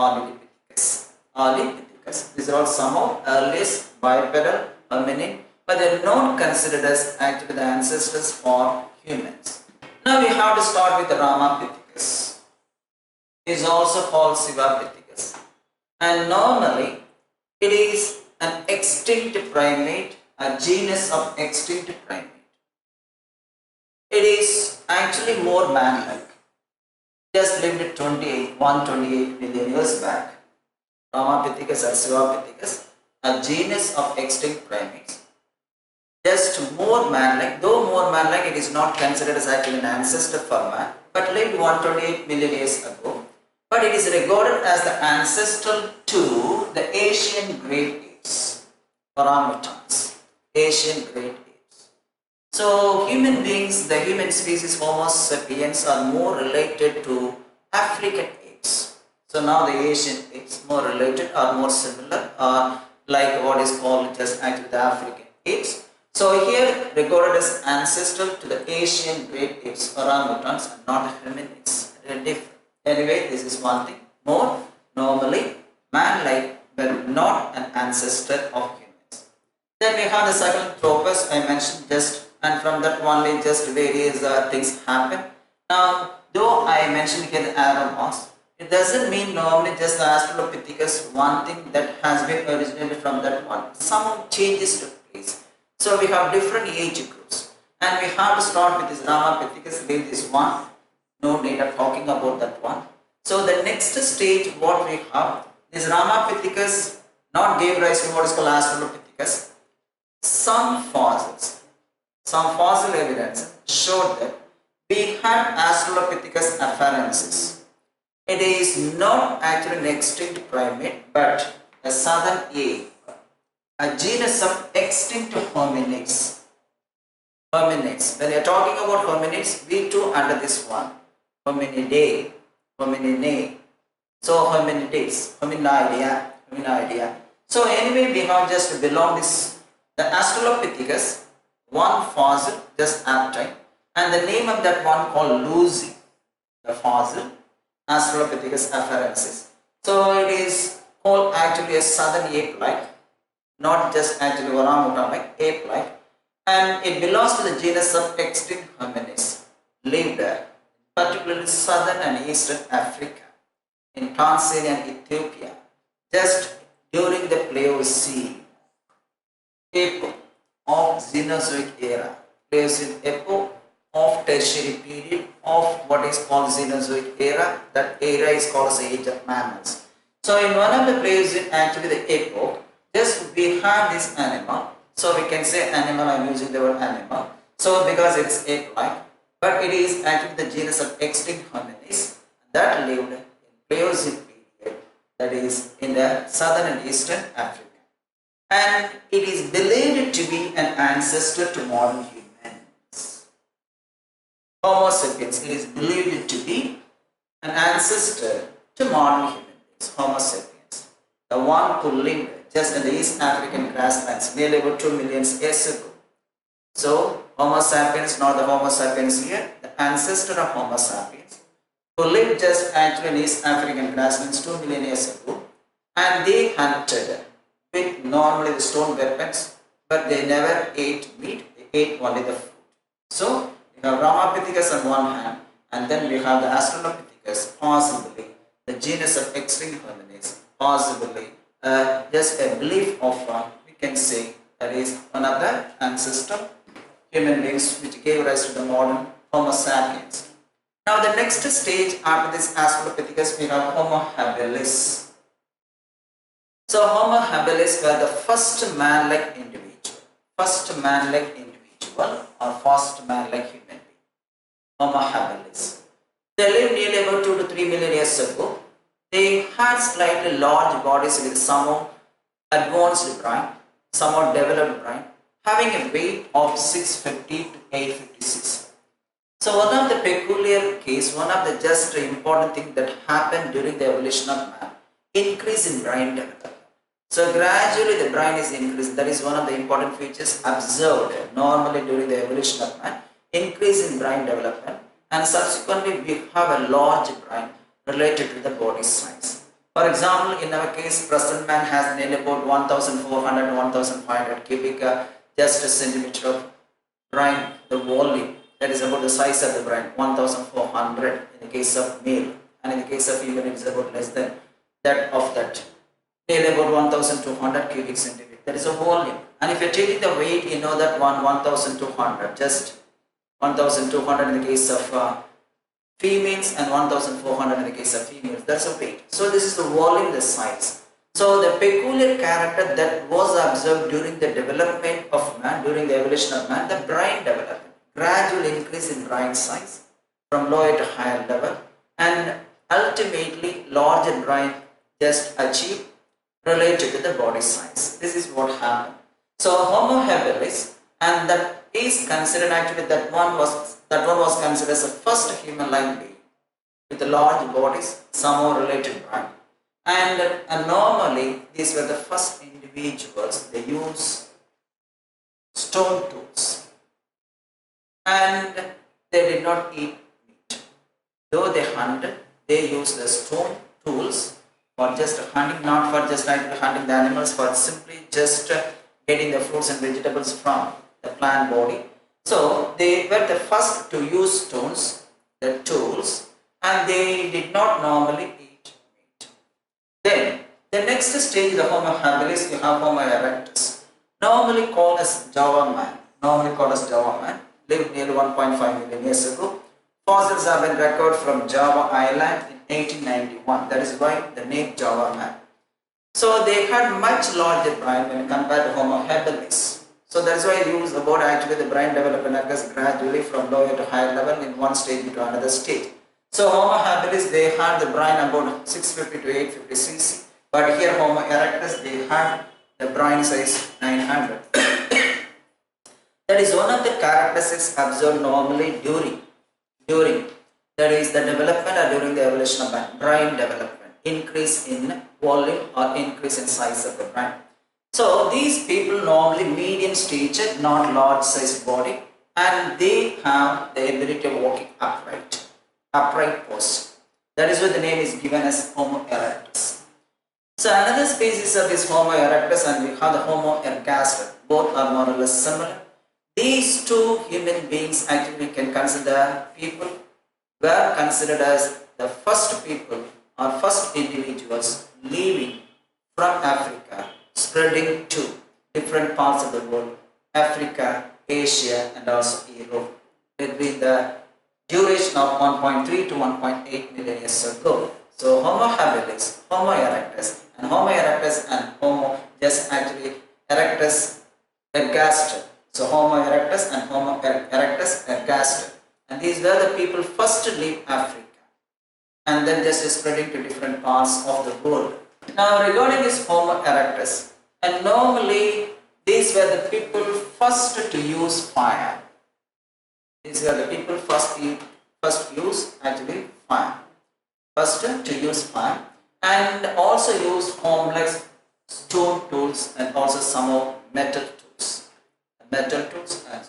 Ardipithecus. These are all some earliest bipedal hominin, but they are not considered as actually the ancestors for humans. Now we have to start with the Ramapithecus. It is also called Sivapithecus, and normally it is an extinct primate, a genus of extinct primate. It is actually more man-like. Just lived 128 million years back. Ramapithecus or Sivapithecus, a genus of extinct primates. Just more man-like, though more man-like, it is not considered as actually an ancestor for man, but lived 128 million years ago. But it is regarded as the ancestor to the Asian great apes, orangutans, Asian great apes. So human beings, the human species Homo sapiens are more related to African apes. So now the Asian apes more related or more similar or like what is called just actually the African apes. So here regarded as ancestral to the Asian great apes, orangutans, and not hominids. They are different. Anyway, this is one thing. More normally man-like, but not an ancestor of humans. Then we have the Sahelanthropus I mentioned just, and from that only just various things happen. Now, though I mentioned here the arrow marks, it doesn't mean normally just the Australopithecus one thing that has been originated from that one. Some changes took place. So we have different age groups, and we have to start with this Ramapithecus, leave this one. No need of talking about that one. So the next stage what we have is Ramapithecus not gave rise to what is called Australopithecus. Some fossil evidence showed that we had Australopithecus afarensis. It is not actually an extinct primate, but a southern ape, a genus of extinct hominids. When we are talking about hominids, we too under this one. Hominidae, Homininae, so hominidae. So anyway, we have just belong this The Australopithecus, one fossil just appetite, and the name of that one called Lucy, the fossil Australopithecus afarensis. So it is called actually a southern ape-like, not just actually orangutan-like, ape-like, and it belongs to the genus of extinct hominids, lived there, particularly southern and eastern Africa, in Tanzania and Ethiopia, just during the Pliocene epoch of Cenozoic era. Pliocene epoch of tertiary period of what is called Cenozoic era. That era is called as age of mammals. So in one of the Pliocene, actually the epoch, just we have this animal. So we can say animal, I am using the word animal. So because it is ape-like, but it is actually the genus of extinct hominids that lived in Pliocene period, that is in the southern and eastern Africa. And it is believed to be an ancestor to modern humans. Homo sapiens, it is believed to be an ancestor to modern humans, Homo sapiens. The one who lived just in the East African grasslands nearly about 2 million years ago. So, Homo sapiens, not the Homo sapiens here, the ancestor of Homo sapiens, who lived just actually in East African grasslands 2 million years ago, and they hunted with normally the stone weapons, but they never ate meat, they ate only the fruit. So, we have Ramapithecus on one hand, and then we have the Australopithecus, possibly the genus of extinct hominids, possibly just a belief of we can say that is one of the ancestral human beings which gave rise to the modern Homo sapiens. Now the next stage after this Australopithecus, we have Homo habilis. So Homo habilis were the first man-like individual, or first man-like human being, Homo habilis. They lived nearly about 2 to 3 million years ago. They had slightly large bodies with somewhat advanced brain, somewhat developed brain, having a weight of 650 to 856. So one of the peculiar case, one of the just important thing that happened during the evolution of man, increase in brain development. So gradually the brain is increased. That is one of the important features observed normally during the evolution of man, increase in brain development, and subsequently we have a large brain related to the body size. For example, in our case, present man has nearly about 1400 to 1500 cubic just a centimeter of brain, the volume, that is about the size of the brain, 1400 in the case of male, and in the case of female it is about less than that of that, nearly about 1200 cubic centimeter, that is a volume. And if you are taking the weight, you know that 1200, just 1200 in the case of females and 1400 in the case of females, that's a weight. So this is the volume, the size. So the peculiar character that was observed during the development of man, during the evolution of man, the brain development, gradual increase in brain size from lower to higher level, and ultimately larger brain just achieved related to the body size. This is what happened. So Homo habilis, and that is considered actually that one was considered as the first human-like being with large bodies, somehow related brain. And normally these were the first individuals. They use stone tools, and they did not eat meat. Though they hunted, they used the stone tools for just hunting, not for just like hunting the animals, for simply just getting the fruits and vegetables from the plant body. So they were the first to use stones, the tools, and they did not normally eat meat. Then the next stage, the Homo habilis, you have Homo erectus, normally called as Java man, lived nearly 1.5 million years ago. Fossils have been recovered from Java Island in 1891. That is why the name Java man. So they had much larger brain when compared to Homo habilis. So that's why I use the word actually the brain development occurs gradually from lower to higher level in one stage to another stage. So Homo habilis, they had the brain about 650 to 850 cc, but here Homo erectus, they had the brain size 900. That is one of the characteristics observed normally during that is the development or during the evolution of man, brain development, increase in volume or increase in size of the brain. So these people normally medium stature, not large sized body, and they have the ability of walking upright posture. That is why the name is given as Homo erectus. So another species of this Homo erectus, and we have the Homo ergaster. Both are more or less similar. These two human beings actually we can consider people were considered as the first people or first individuals living from Africa, spreading to different parts of the world, Africa, Asia, and also Europe, between the duration of 1.3 to 1.8 million years ago. So Homo habilis, Homo erectus, and Homo just actually erectus ergaster. So Homo erectus and Homo erectus ergaster. And these were the people first to leave Africa and then just spreading to different parts of the world. Now regarding this Homo erectus, and normally these were the people first to use fire. These were the people first use actually fire. First to use fire, and also use complex stone tools and also some of metal tools. Metal tools and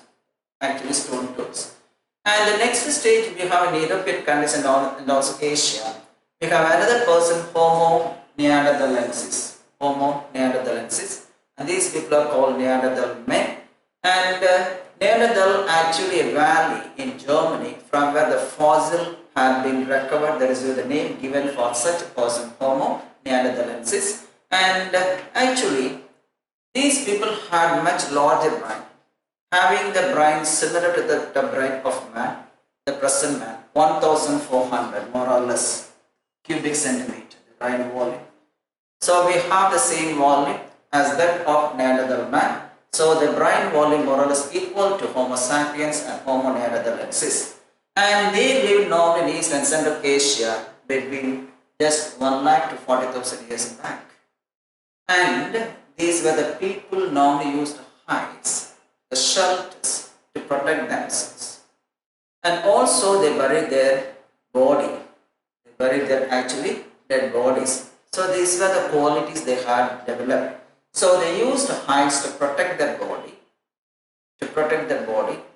actually stone tools. And the next stage we have in European countries and also Asia. We have another person, Homo neanderthalensis. Homo neanderthalensis. And these people are called Neanderthal men. And Neanderthal actually a valley in Germany from where the fossil had been recovered. That is the name given for such a person, Homo neanderthalensis. And actually these people had much larger brain, having the brain similar to the brain of man, the present man, 1400 more or less cubic centimeter, the brain volume. So we have the same volume as that of Neanderthal man. So the brain volume more or less equal to Homo sapiens and Homo neanderthalensis. And they lived normally in East and Central Asia between just 1 lakh to 40,000 years back. And these were the people normally used hides, the shelters to protect themselves. And also they buried their body. They buried their actually dead bodies. So these were the qualities they had developed. So they used hides to protect their body,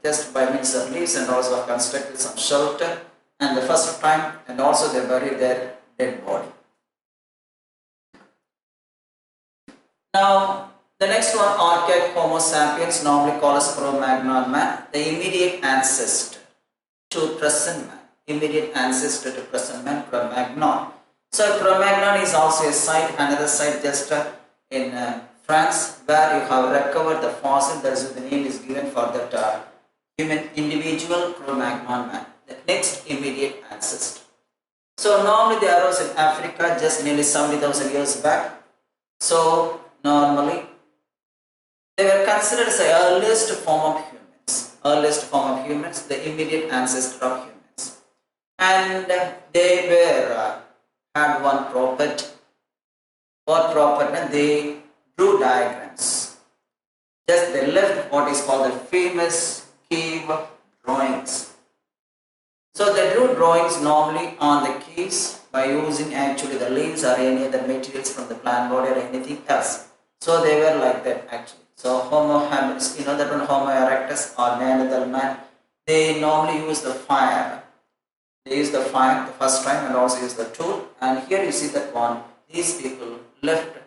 just by means of leaves, and also constructed some shelter and the first time, and also they buried their dead body. Now the next one, archaic Homo sapiens, normally called as Cro-Magnon man, the immediate ancestor to present man, Cro-Magnon. So Cro-Magnon is also a site, another site just in France, where you have recovered the fossil. That is the name is given for that human individual, Cro-Magnon man, the next immediate ancestor. So normally they arose in Africa just nearly 70,000 years back. So normally they were considered as the earliest form of humans, the immediate ancestor of humans. And they were had one property. What property? They drew diagrams. Just they left what is called the famous cave drawings. So they drew drawings normally on the caves by using actually the leaves or any other materials from the plant body or anything else. So they were like that actually. So Homo habilis, you know that one, Homo erectus or Neanderthal man, they normally use the fire. They use the fire the first time and also use the tool. And here you see that one, these people left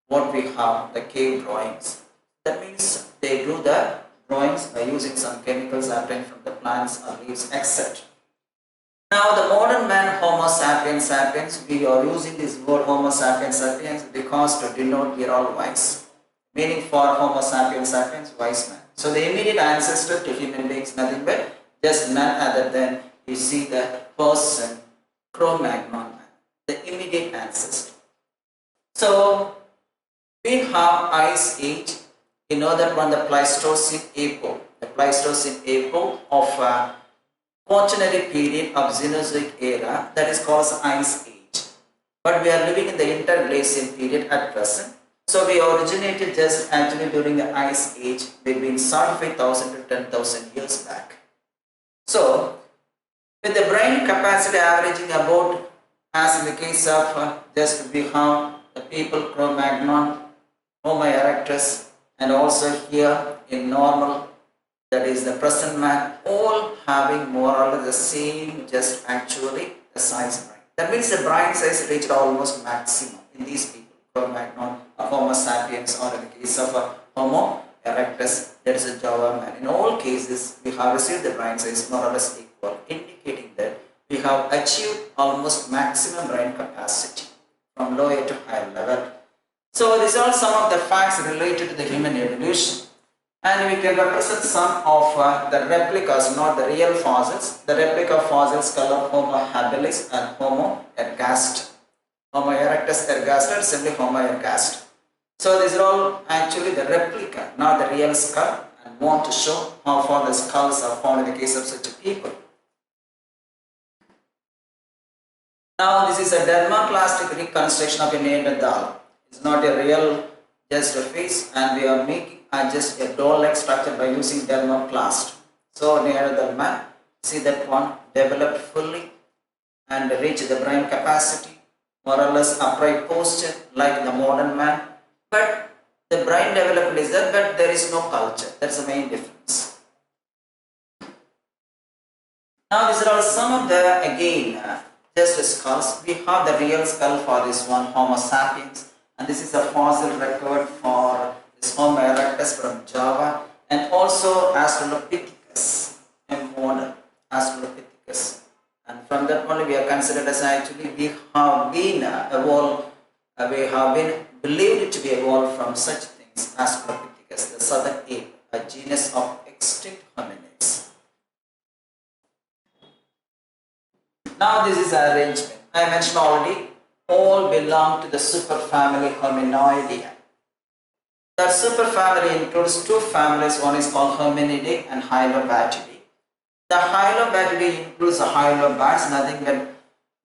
what we have, the cave drawings. That means they drew the drawings by using some chemicals obtained from the plants or leaves, etc. Now the modern man, Homo sapiens sapiens, we are using this word Homo sapiens sapiens because to denote we are all wise. Meaning for Homo sapiens sapiens, wise man. So the immediate ancestor to human beings, nothing but just none other than you see the person, Cro-Magnon man, the immediate ancestor. So we have Ice Age. You know that one, the Pleistocene epoch. The Pleistocene epoch of Quaternary period of Cenozoic era, that is called Ice Age. But we are living in the interglacial period at present. So we originated just actually during the Ice Age between 75,000 to 10,000 years back. So with the brain capacity averaging about, as in the case of just we have the people Cro-Magnon, Homo erectus, and also here in normal, that is the present man, all having more or less the same, just actually the size brain. That means the brain size reached almost maximum in these people, Cro-Magnon, Homo sapiens, or in the case of Homo erectus, that is a Java man. In all cases, we have received the brain size more or less equal, indicating that we have achieved almost maximum brain capacity from lower to higher level. So these are some of the facts related to the human evolution. And we can represent some of the replicas, not the real fossils. The replica fossils called Homo habilis and Homo ergaster. Homo erectus ergaster, simply Homo ergaster. So these are all actually the replica, not the real skull, and want to show how far the skulls are found in the case of such a people. Now this is a dermoplastic reconstruction of a Neanderthal. It's not a real just a face, and we are making just a doll-like structure by using dermoplast. So Neanderthal man, see that one developed fully and reached the brain capacity, more or less upright posture like the modern man. But the brain development is there, but there is no culture. That's the main difference. Now these are all some of the, again, just skulls. We have the real skull for this one, Homo sapiens, and this is a fossil recovered for this Homo erectus from Java, and also Australopithecus, a modern Australopithecus. And from that only we are considered as actually we have been evolved, we have been believed to be evolved from such things, Australopithecus, the southern ape, a genus of extinct hominids. Now this is arrangement. I mentioned already, all belong to the superfamily Hominoidea. That superfamily includes two families, one is called Hominidae and Hylobatidae. The Hylobatidae includes the Hylobats, nothing but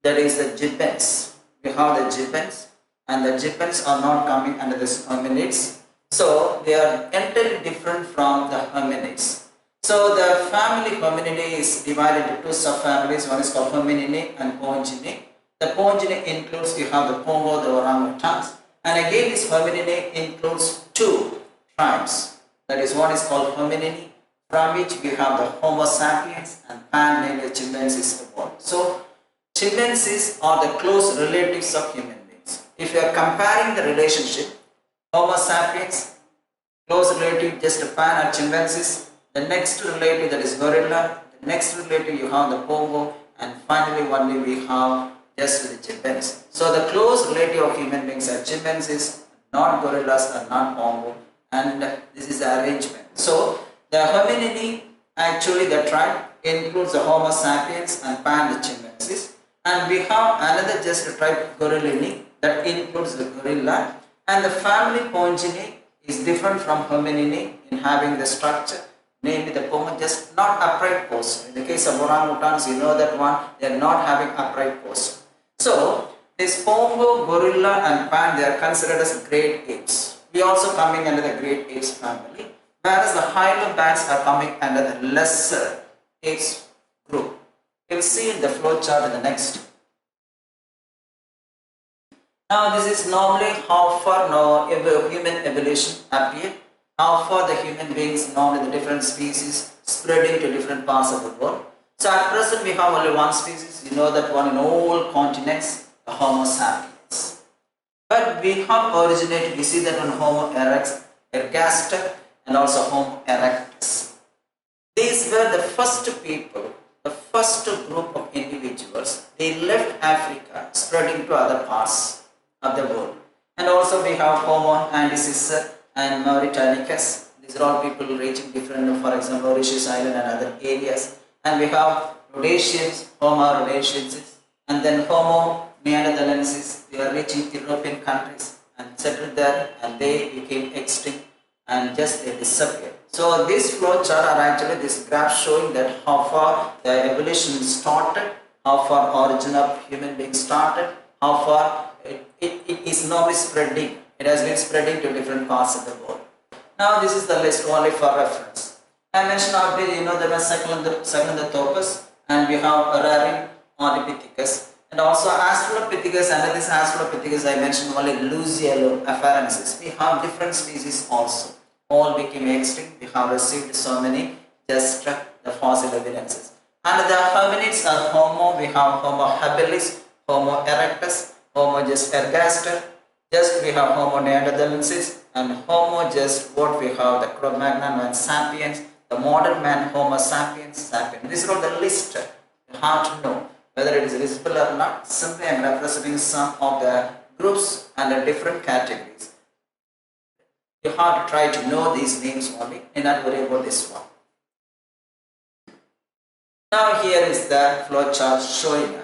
that is the gibbons. We have the gibbons, and the gibbons are not coming under this hominids. So they are entirely different from the hominids. So the family Hominidae is divided into two subfamilies, one is called Homininae and Ponginae. The Ponginae includes, you have the Pongo, the orangutans, and again this Hominidae includes two tribes. That is, one is called Homininae, from which we have the Homo sapiens, and pan named the chimpanzees evolved. So chimpanzees are the close relatives of human beings. If you are comparing the relationship, Homo sapiens, close relative, just a pan or chimpanzees, the next relative, that is gorilla, the next relative you have the Pongo, and finally only we have just the chimpanzees. So the close relative of human beings are chimpanzees, not gorillas and not Pongo, and this is the arrangement. So the Hominidae, actually the tribe includes the Homo sapiens and pan the chimpanzees, and we have another just a tribe Gorillinae that includes the gorilla, and the family Ponginae is different from Homininae in having the structure, namely the Pongo just not upright posture. In the case of orangutans, you know that one, they are not having upright posture. So this Pongo, gorilla and pan, they are considered as great apes. We also coming under the great apes family, whereas the Hylobats are coming under the lesser apes group. You'll see in the flow chart in the next. Now this is normally how far now human evolution appeared, how far the human beings known in the different species spreading to different parts of the world. So at present we have only one species, you know that one in all continents, the Homo sapiens. But we have originated, you see that on Homo ergaster and also Homo erectus. These were the first people, the first group of individuals. They left Africa, spreading to other parts of the world. And also we have Homo andesicus and Mauritanicus. These are all people reaching different, for example, Mauritius Island and other areas. And we have Rhodesians, Homo rhodesiensis, and then Homo neanderthalensis. They are reaching European countries and settled there, and they became extinct and just they disappeared. So this flow chart are actually this graph showing that how far the evolution started, how far origin of human beings started, how far it is now spreading. It has been spreading to different parts of the world. Now this is the list only for reference. I mentioned already, you know, there was Sahelanthropus, and we have Ararin Ardipithecus, And also Australopithecus, under this Australopithecus I mentioned only Lucioloafarensis. We have different species also. All became extinct. We have received so many just the fossil evidences. And the hominids are Homo, we have Homo habilis, Homo erectus, Homo just ergaster, just we have Homo neanderthalensis, and Homo just what we have the Cro-Magnon and Sapiens, the modern man Homo sapiens, sapiens. These are all the list. You have to know whether it is visible or not. Simply I am representing some of the groups and the different categories. You have to try to know these names only and not worry about this one. Now here is the flow chart showing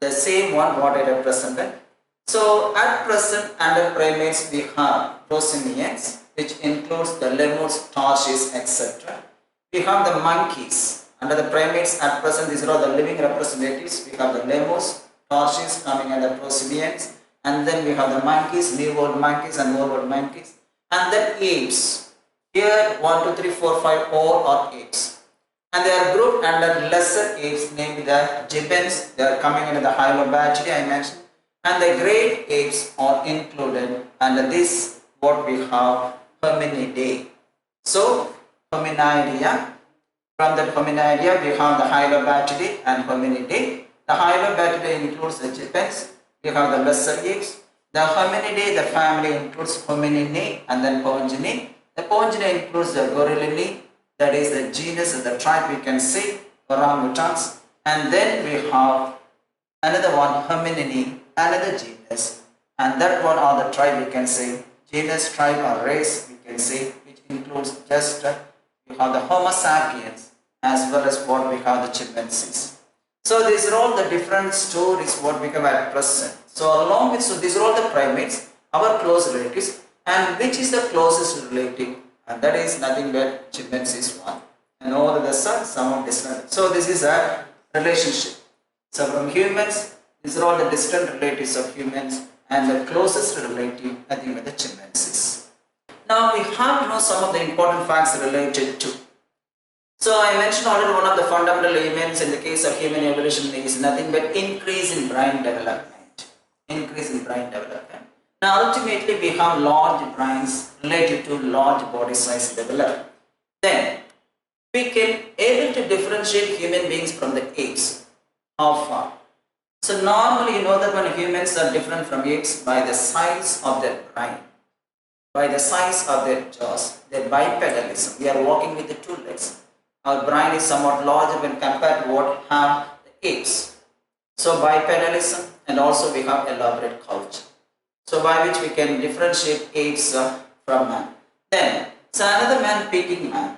the same one what I represented. So at present under primates we have prosimians, which includes the lemurs, tortoises, etc. We have the monkeys. Under the primates at present, these are all the living representatives. We have the lemurs, tortoises coming under prosimians, and then we have the monkeys, New World monkeys and Old World monkeys, and then apes. Here 1, 2, 3, 4, 5 all are apes. And they are grouped under lesser apes, namely the gibbons. They are coming under the Hylobatchidae I mentioned, and the great apes are included under this what we have Hominidae. So Hominidae, from the Hominidae we have the Hylobatchidae and Hominidae. The Hylobatchidae includes the gibbons. We have the lesser apes. The Hominidae, the family includes Homininae and then Ponginae. The Ponginae includes the Gorillinae. That is the genus of the tribe we can see, orangutans. And then we have another one, Homininae, another genus. And that one are the tribe we can see, genus, tribe or race we can see, which includes just, we have the Homo sapiens as well as what we have the chimpanzees. So these are all the different stories what we have at present. So along with, so these are all the primates, our close relatives, and which is the closest relative? And that is nothing but chimpanzees one. And all the sun, some distant. So this is a relationship. So from humans, these are all the distant relatives of humans, and the closest relative, nothing but the chimpanzees. Now we have to know some of the important facts related to. So I mentioned already one of the fundamental elements in the case of human evolution is nothing but increase in brain development. Increase in brain development. Now ultimately we have large brains related to large body size development. Then we can able to differentiate human beings from the apes. How far? So normally you know that when humans are different from apes by the size of their brain, by the size of their jaws, their bipedalism. We are walking with the two legs. Our brain is somewhat larger when compared to what have the apes. So bipedalism, and also we have elaborate culture. So by which we can differentiate apes from man. Then, so another man, Peking man,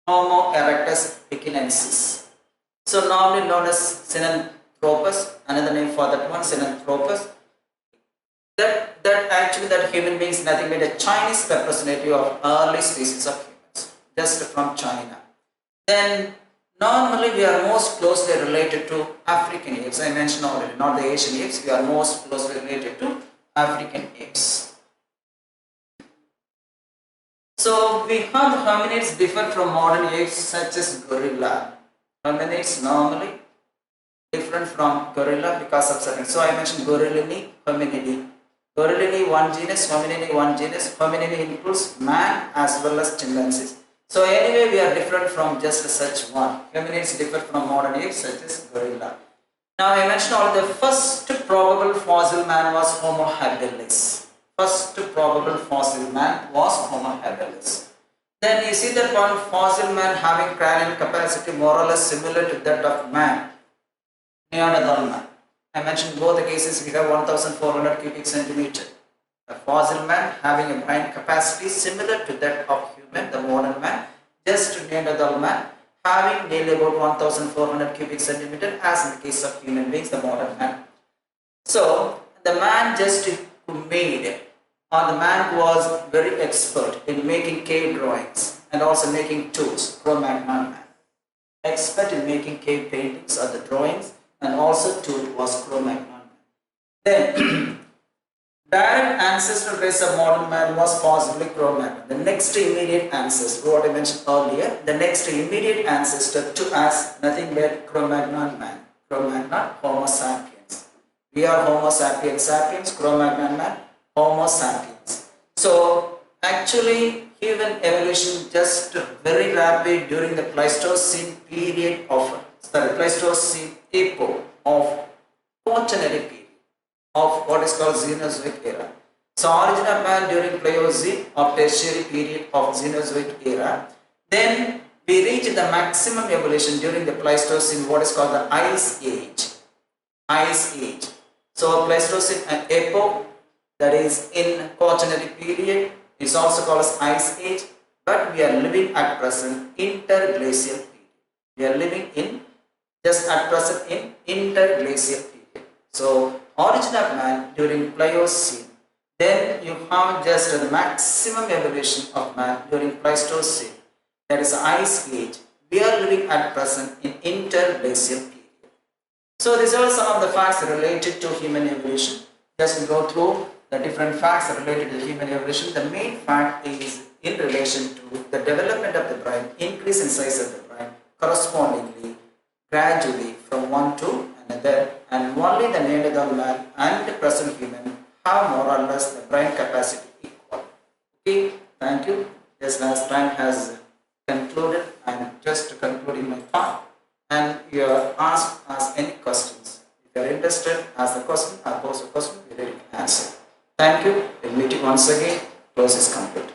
Homo erectus pekinensis. So normally known as Sinanthropus, another name for that one, Sinanthropus. That actually that human being is nothing but a Chinese representative of early species of humans, just from China. Then normally we are most closely related to African apes. I mentioned already, not the Asian apes, we are most closely related to African apes. So we have the hominids differ from modern apes such as gorilla. Hominids normally different from gorilla because of certain. So I mentioned Gorillinae, Hominidae. Gorillinae one genus, Hominidae one genus. Hominidae includes man as well as chimpanzees. So anyway we are different from just such one. Hominids differ from modern apes such as gorilla. Now I mentioned already the first probable fossil man was Homo habilis. First probable fossil man was Homo habilis. Then you see that one fossil man having cranial capacity more or less similar to that of man, Neanderthal man. I mentioned both the cases we have 1400 cubic centimeter. A fossil man having a brain capacity similar to that of human, the modern man, just Neanderthal man having nearly about 1400 cubic centimeter as in the case of human beings, the modern man. So the man just who made, or the man who was very expert in making cave drawings and also making tools, Cro-Magnon man. Expert in making cave paintings or the drawings and also tool was Cro-Magnon man. Then direct ancestral race of modern man was possibly Cro-Magnon. The next immediate ancestor, what I mentioned earlier, the next immediate ancestor to us nothing but Cro-Magnon man, Cro-Magnon Homo sapiens. We are Homo sapiens sapiens, Cro-Magnon man, Homo sapiens. So actually human evolution just very rapid during the Pleistocene period of, sorry, Pleistocene epoch of quaternary period of what is called Cenozoic era. So origin of man during Pliocene or Tertiary period of Cenozoic era. Then we reach the maximum evolution during the Pleistocene, what is called the Ice Age. Ice Age. So Pleistocene epoch, that is in quaternary period, is also called as Ice Age, but we are living at present interglacial period. We are living in just at present in interglacial period. So origin of man during Pliocene, then you have just the maximum evolution of man during Pleistocene, that is Ice Age. We are living at present in interglacial period. So these are some of the facts related to human evolution. Just go through the different facts related to human evolution. The main fact is in relation to the development of the brain, increase in size of the brain correspondingly, gradually from one to another, and only the Neanderthal man and the present human have more or less the brain capacity equal. Okay, thank you. Just as time has concluded, I am just concluding my part, and you are asked us any questions. If you are interested, ask the question or pose a question, we will answer. Thank you. We'll meet you once again. Close is complete.